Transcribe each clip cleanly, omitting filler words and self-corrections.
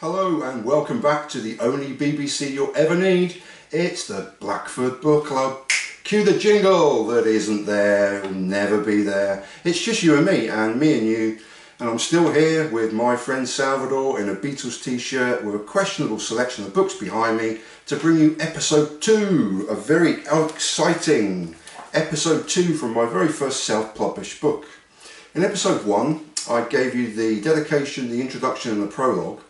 Hello and welcome back to the only BBC you'll ever need. It's the Blackford Book Club. Cue the jingle that isn't there, will never be there. It's just you and me and you. And I'm still here with my friend Salvador in a Beatles t-shirt with a questionable selection of books behind me to bring you episode 2, a very exciting episode 2 from my very first self-published book. In episode 1, I gave you the dedication, the introduction and the prologue.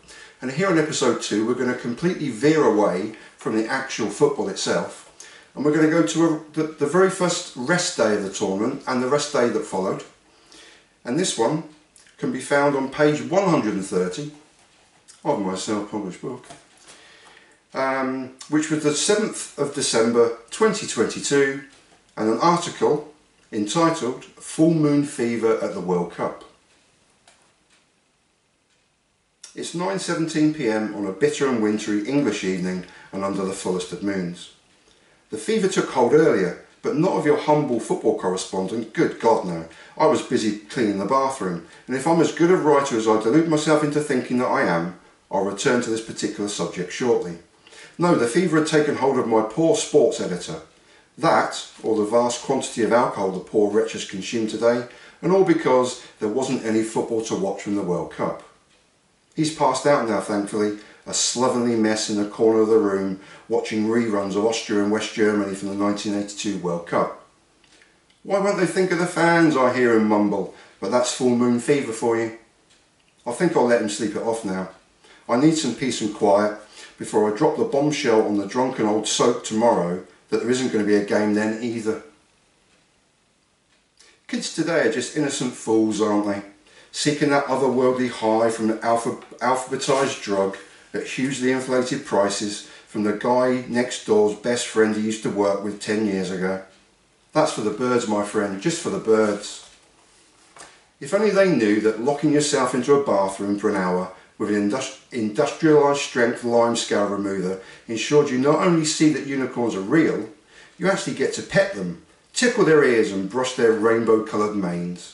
And here in episode 2 we're going to completely veer away from the actual football itself, and we're going to go to the very first rest day of the tournament and the rest day that followed. And this one can be found on page 130 of my self-published book, which was the 7th of December 2022, and an article entitled Full Moon Fever at the World Cup. It's 9:17 p.m. on a bitter and wintry English evening and under the fullest of moons. The fever took hold earlier, but not of your humble football correspondent, good God no. I was busy cleaning the bathroom, and if I'm as good a writer as I delude myself into thinking that I am, I'll return to this particular subject shortly. No, the fever had taken hold of my poor sports editor. That, or the vast quantity of alcohol the poor wretch has consumed today, and all because there wasn't any football to watch from the World Cup. He's passed out now, thankfully, a slovenly mess in the corner of the room, watching reruns of Austria and West Germany from the 1982 World Cup. Why won't they think of the fans, I hear him mumble, but that's full moon fever for you. I think I'll let him sleep it off now. I need some peace and quiet before I drop the bombshell on the drunken old soap tomorrow that there isn't going to be a game then either. Kids today are just innocent fools, aren't they? Seeking that otherworldly high from an alphabetised drug at hugely inflated prices from the guy next door's best friend he used to work with 10 years ago. That's for the birds, my friend, just for the birds. If only they knew that locking yourself into a bathroom for an hour with an industrialised strength limescale remover ensured you not only see that unicorns are real, you actually get to pet them, tickle their ears and brush their rainbow coloured manes.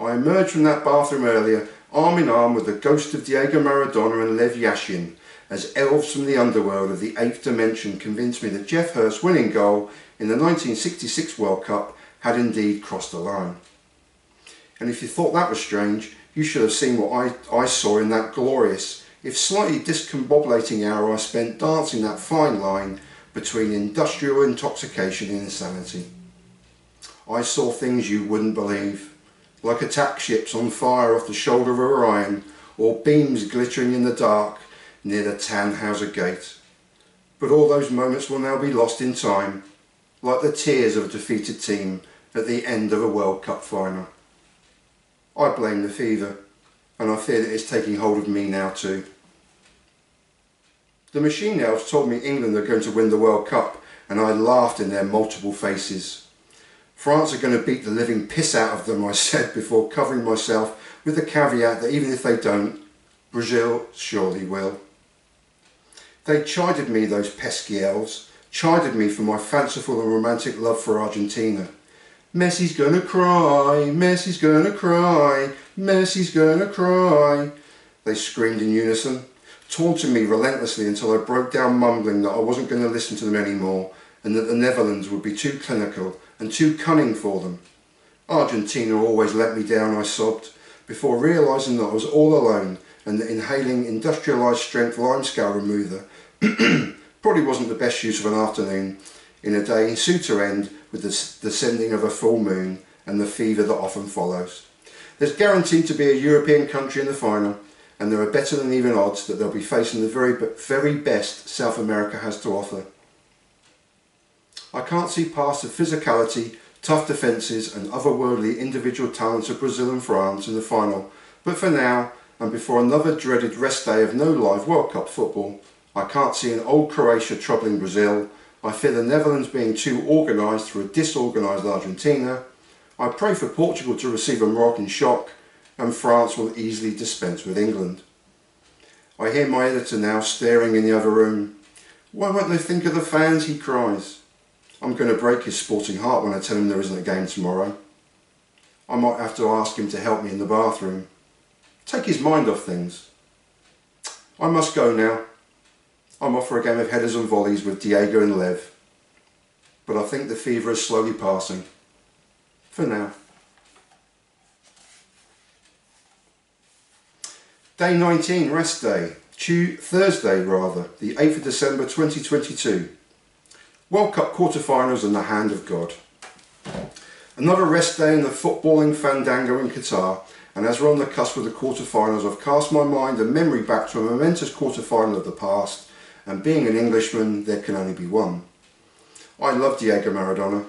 I emerged from that bathroom earlier, arm in arm with the ghost of Diego Maradona and Lev Yashin, as elves from the underworld of the 8th dimension convinced me that Geoff Hurst's winning goal in the 1966 World Cup had indeed crossed the line. And if you thought that was strange, you should have seen what I saw in that glorious, if slightly discombobulating hour I spent dancing that fine line between industrial intoxication and insanity. I saw things you wouldn't believe. Like attack ships on fire off the shoulder of Orion, or beams glittering in the dark near the Tannhauser Gate. But all those moments will now be lost in time, like the tears of a defeated team at the end of a World Cup final. I blame the fever, and I fear that it's taking hold of me now too. The machine elves told me England are going to win the World Cup, and I laughed in their multiple faces. France are going to beat the living piss out of them, I said, before covering myself with the caveat that even if they don't, Brazil surely will. They chided me, those pesky elves, chided me for my fanciful and romantic love for Argentina. Messi's gonna cry, Messi's gonna cry, Messi's gonna cry, they screamed in unison, taunting me relentlessly until I broke down mumbling that I wasn't going to listen to them anymore and that the Netherlands would be too clinical and too cunning for them. Argentina always let me down, I sobbed, before realising that I was all alone and that inhaling industrialised strength limescale remover probably wasn't the best use of an afternoon in a day soon to end with the descending of a full moon and the fever that often follows. There's guaranteed to be a European country in the final, and there are better than even odds that they'll be facing the very best South America has to offer. I can't see past the physicality, tough defences and otherworldly individual talents of Brazil and France in the final, but for now, and before another dreaded rest day of no live World Cup football, I can't see an old Croatia troubling Brazil. I fear the Netherlands being too organised for a disorganised Argentina. I pray for Portugal to receive a Moroccan shock, and France will easily dispense with England. I hear my editor now staring in the other room. Why won't they think of the fans, he cries. I'm going to break his sporting heart when I tell him there isn't a game tomorrow. I might have to ask him to help me in the bathroom. Take his mind off things. I must go now. I'm off for a game of headers and volleys with Diego and Lev. But I think the fever is slowly passing. For now. Day 19, rest day. Thursday, the 8th of December 2022. World Cup quarter-finals in the hand of God. Another rest day in the footballing fandango in Qatar, and as we're on the cusp of the quarter-finals, I've cast my mind and memory back to a momentous quarter-final of the past, and being an Englishman, there can only be one. I love Diego Maradona.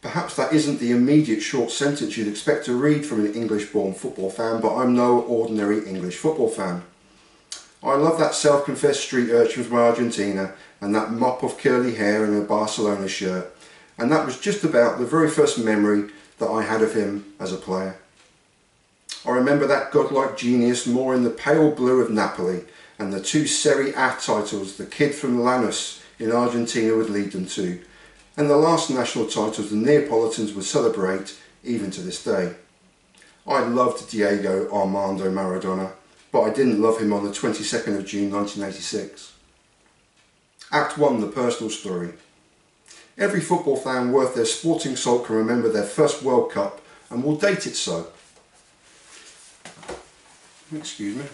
Perhaps that isn't the immediate short sentence you'd expect to read from an English-born football fan, but I'm no ordinary English football fan. I love that self-confessed street urchin from Argentina and that mop of curly hair and a Barcelona shirt, and that was just about the very first memory that I had of him as a player. I remember that godlike genius more in the pale blue of Napoli and the two Serie A titles the kid from Lanús in Argentina would lead them to, and the last national titles the Neapolitans would celebrate even to this day. I loved Diego Armando Maradona, but I didn't love him on the 22nd of June 1986. Act 1, the personal story. Every football fan worth their sporting salt can remember their first World Cup and will date it so. Excuse me.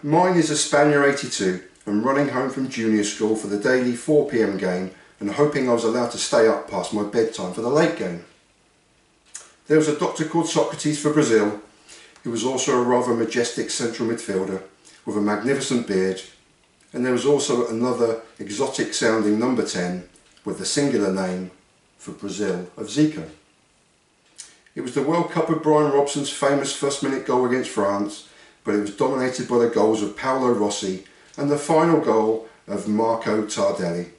Mine is a Spanier 82 and running home from junior school for the daily 4 PM game and hoping I was allowed to stay up past my bedtime for the late game. There was a doctor called Socrates for Brazil, who was also a rather majestic central midfielder with a magnificent beard, and there was also another exotic sounding number 10 with the singular name for Brazil of Zico. It was the World Cup of Brian Robson's famous first-minute goal against France, but it was dominated by the goals of Paolo Rossi and the final goal of Marco Tardelli.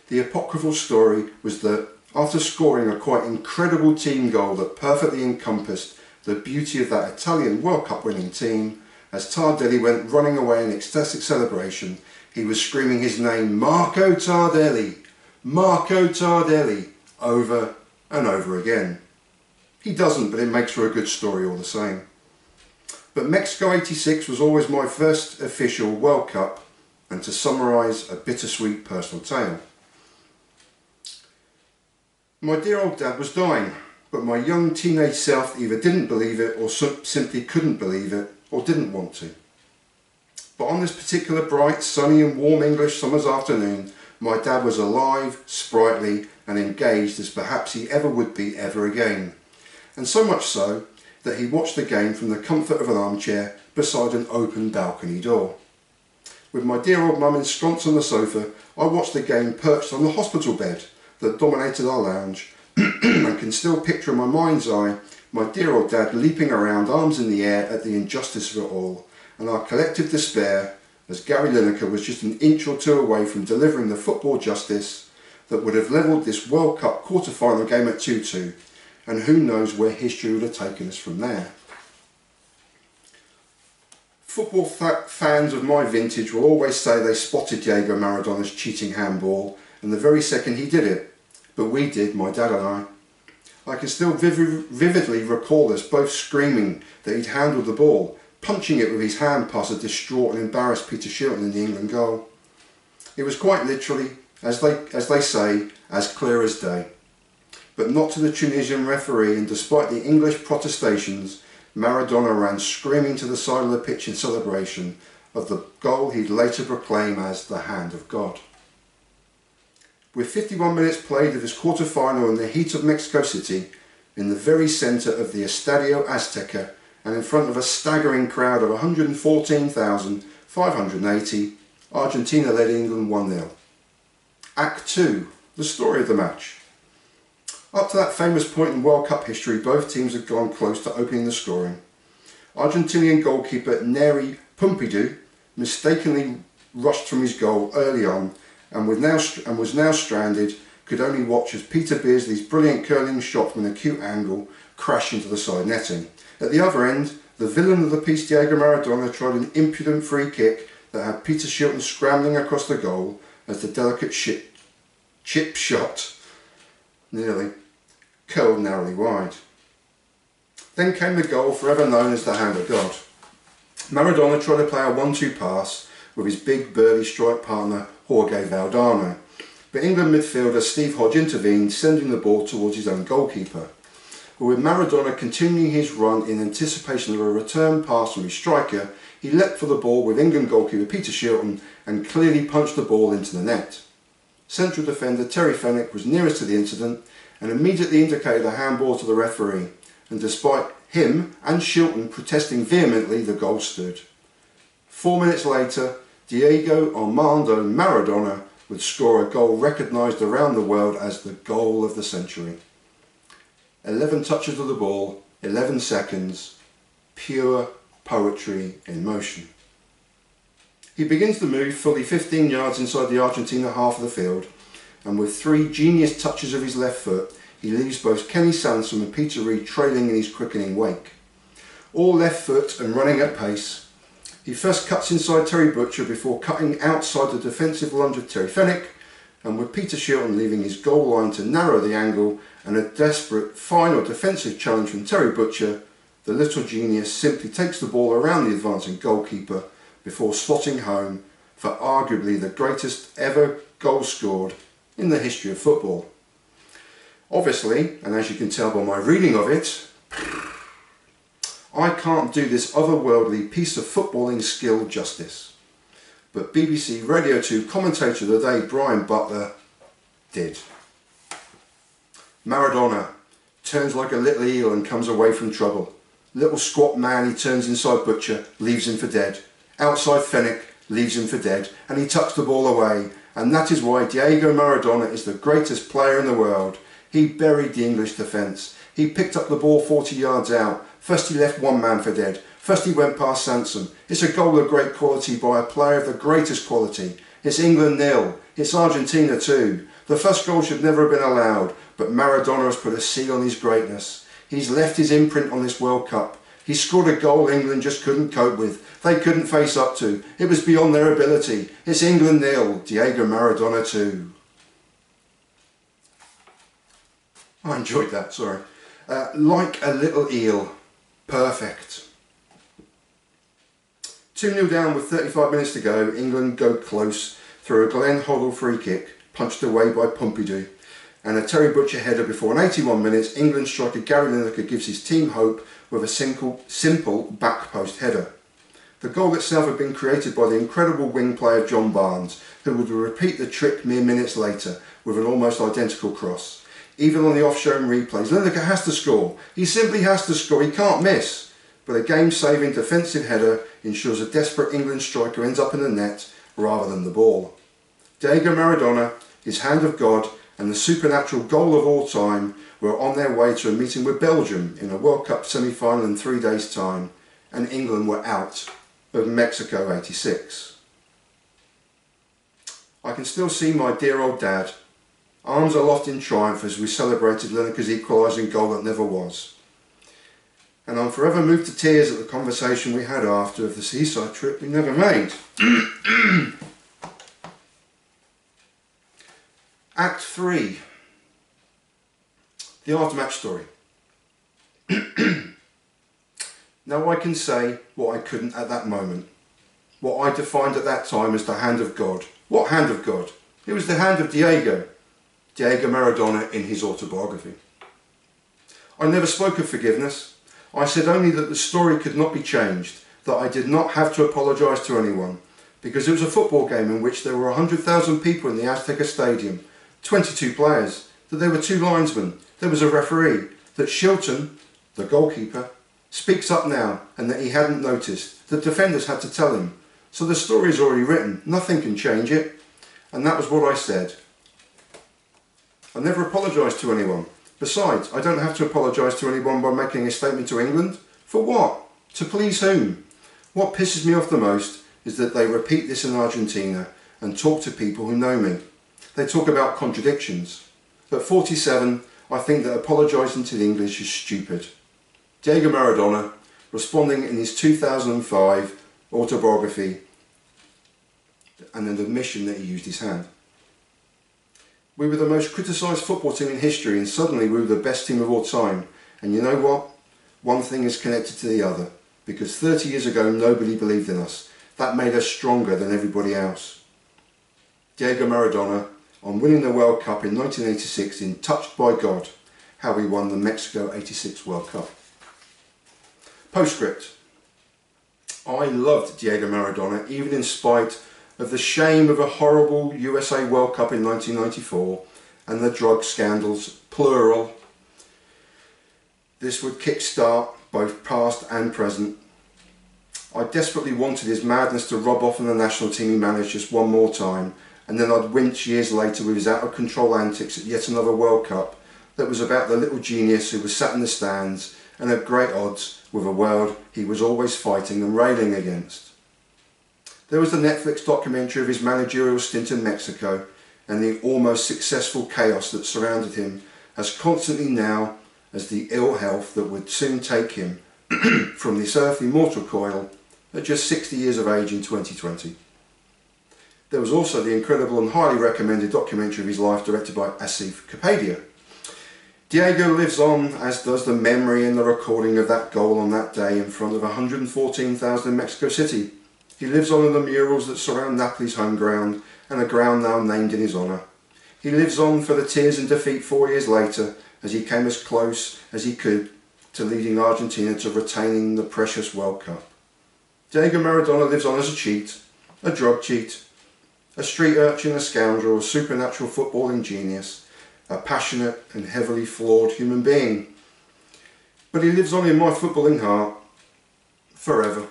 The apocryphal story was that after scoring a quite incredible team goal that perfectly encompassed the beauty of that Italian World Cup winning team, as Tardelli went running away in ecstatic celebration, he was screaming his name, Marco Tardelli, Marco Tardelli, over and over again. He doesn't, but it makes for a good story all the same. But Mexico '86 was always my first official World Cup, and to summarise a bittersweet personal tale. My dear old dad was dying, but my young teenage self either didn't believe it or simply couldn't believe it or didn't want to. But on this particular bright, sunny and warm English summer's afternoon, my dad was alive, sprightly and engaged as perhaps he ever would be ever again. And so much so that he watched the game from the comfort of an armchair beside an open balcony door. With my dear old mum ensconced on the sofa, I watched the game perched on the hospital bed that dominated our lounge and can still picture in my mind's eye my dear old dad leaping around, arms in the air at the injustice of it all, and our collective despair as Gary Lineker was just an inch or two away from delivering the football justice that would have levelled this World Cup quarter-final game at 2-2, and who knows where history would have taken us from there. Football fans of my vintage will always say they spotted Diego Maradona's cheating handball and the very second he did it, but we did, my dad and I. I can still vividly recall us both screaming that he'd handled the ball, punching it with his hand past a distraught and embarrassed Peter Shilton in the England goal. It was quite literally, as they say, as clear as day. But not to the Tunisian referee, and despite the English protestations, Maradona ran screaming to the side of the pitch in celebration of the goal he'd later proclaim as the hand of God. With 51 minutes played of his quarter-final in the heat of Mexico City, in the very centre of the Estadio Azteca, and in front of a staggering crowd of 114,580, Argentina led England 1-0. Act 2, the story of the match. Up to that famous point in World Cup history, both teams had gone close to opening the scoring. Argentinian goalkeeper Neri Pompidou mistakenly rushed from his goal early on and was now stranded, could only watch as Peter Beardsley's brilliant curling shot from an acute angle crashed into the side netting. At the other end, the villain of the piece, Diego Maradona, tried an impudent free kick that had Peter Shilton scrambling across the goal as the delicate chip shot, nearly, curled narrowly wide. Then came the goal forever known as the hand of God. Maradona tried to play a 1-2 pass with his big burly strike partner Jorge Valdano, but England midfielder Steve Hodge intervened, sending the ball towards his own goalkeeper. But with Maradona continuing his run in anticipation of a return pass from his striker, he leapt for the ball with England goalkeeper Peter Shilton and clearly punched the ball into the net. Central defender Terry Fenwick was nearest to the incident and immediately indicated a handball to the referee, and despite him and Shilton protesting vehemently, the goal stood. 4 minutes later, Diego Armando Maradona would score a goal recognised around the world as the goal of the century. 11 touches of the ball, 11 seconds, pure poetry in motion. He begins the move fully 15 yards inside the Argentina half of the field, and with 3 genius touches of his left foot, he leaves both Kenny Sansom and Peter Reid trailing in his quickening wake. All left foot and running at pace, he first cuts inside Terry Butcher before cutting outside the defensive lunge of Terry Fenwick, and with Peter Shilton leaving his goal line to narrow the angle and a desperate final defensive challenge from Terry Butcher, the little genius simply takes the ball around the advancing goalkeeper before slotting home for arguably the greatest ever goal scored in the history of football. Obviously, and as you can tell by my reading of it, I can't do this otherworldly piece of footballing skill justice. But BBC Radio 2 commentator of the day, Brian Butler, did. Maradona turns like a little eel and comes away from trouble. Little squat man, he turns inside Butcher, leaves him for dead. Outside Fenwick, leaves him for dead, and he tucks the ball away. And that is why Diego Maradona is the greatest player in the world. He buried the English defence. He picked up the ball 40 yards out. First he left one man for dead. First he went past Sansom. It's a goal of great quality by a player of the greatest quality. It's England 0. It's Argentina 2. The first goal should never have been allowed, but Maradona has put a seal on his greatness. He's left his imprint on this World Cup. He scored a goal England just couldn't cope with. They couldn't face up to. It was beyond their ability. It's England 0. Diego Maradona 2. I enjoyed that, sorry. Like a little eel. Perfect. 2-0 down with 35 minutes to go. England go close through a Glenn Hoddle free kick, punched away by Pompidou, and a Terry Butcher header before in 81 minutes, England striker Gary Lineker gives his team hope with a simple back post header. The goal itself had been created by the incredible wing player John Barnes, who would repeat the trick mere minutes later with an almost identical cross. Even on the off-shown replays, Lineker has to score. He simply has to score. He can't miss. But a game-saving defensive header ensures a desperate England striker ends up in the net rather than the ball. Diego Maradona, his hand of God, and the supernatural goal of all time were on their way to a meeting with Belgium in a World Cup semi-final in 3 days' time, and England were out of Mexico '86. I can still see my dear old dad, arms aloft in triumph as we celebrated Lineker's equalising goal that never was. And I'm forever moved to tears at the conversation we had after of the seaside trip we never made. Act 3. The after-match story. Now I can say what I couldn't at that moment. What I defined at that time as the hand of God. What hand of God? It was the hand of Diego Maradona in his autobiography. I never spoke of forgiveness. I said only that the story could not be changed, that I did not have to apologise to anyone, because it was a football game in which there were 100,000 people in the Azteca Stadium, 22 players, that there were 2 linesmen, there was a referee, that Shilton, the goalkeeper, speaks up now and that he hadn't noticed. The defenders had to tell him. So the story is already written, nothing can change it. And that was what I said. I never apologised to anyone. Besides, I don't have to apologise to anyone by making a statement to England. For what? To please whom? What pisses me off the most is that they repeat this in Argentina and talk to people who know me. They talk about contradictions. At 47, I think that apologising to the English is stupid. Diego Maradona, responding in his 2005 autobiography, and an admission that he used his hand. We were the most criticised football team in history, and suddenly we were the best team of all time. And you know what? One thing is connected to the other. because 30 years ago nobody believed in us. That made us stronger than everybody else. Diego Maradona, on winning the World Cup in 1986 in Touched by God, how we won the Mexico 86 World Cup. Postscript. I loved Diego Maradona, even in spite of the shame of a horrible USA World Cup in 1994 and the drug scandals, plural. This would kickstart both past and present. I desperately wanted his madness to rub off on the national team he managed just one more time, and then I'd wince years later with his out of control antics at yet another World Cup that was about the little genius who was sat in the stands and at great odds with a world he was always fighting and railing against. There was the Netflix documentary of his managerial stint in Mexico and the almost successful chaos that surrounded him, as constantly now as the ill health that would soon take him from this earthly mortal coil at just 60 years of age in 2020. There was also the incredible and highly recommended documentary of his life directed by Asif Kapadia. Diego lives on, as does the memory and the recording of that goal on that day in front of 114,000 in Mexico City. He lives on in the murals that surround Napoli's home ground and a ground now named in his honour. He lives on for the tears and defeat 4 years later as he came as close as he could to leading Argentina to retaining the precious World Cup. Diego Maradona lives on as a cheat, a drug cheat, a street urchin, a scoundrel, a supernatural footballing genius, a passionate and heavily flawed human being. But he lives on in my footballing heart forever.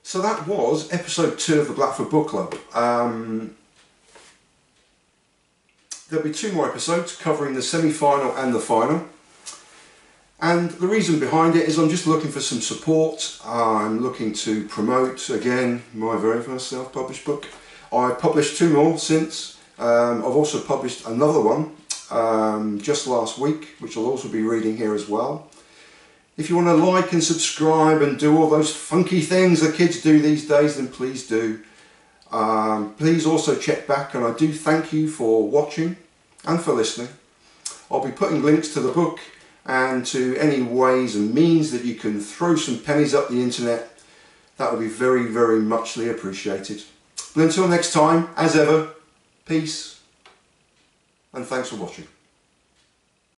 So that was episode 2 of the Blackfoot Book Club. There'll be 2 more episodes covering the semi-final and the final. And the reason behind it is I'm just looking for some support. I'm looking to promote, again, my very first self-published book. I've published 2 more since. I've also published another one just last week, which I'll also be reading here as well. If you want to like and subscribe and do all those funky things the kids do these days, then please do. Please also check back, and I do thank you for watching and for listening. I'll be putting links to the book and to any ways and means that you can throw some pennies up the internet. That would be very, very muchly appreciated. But until next time, as ever, peace and thanks for watching.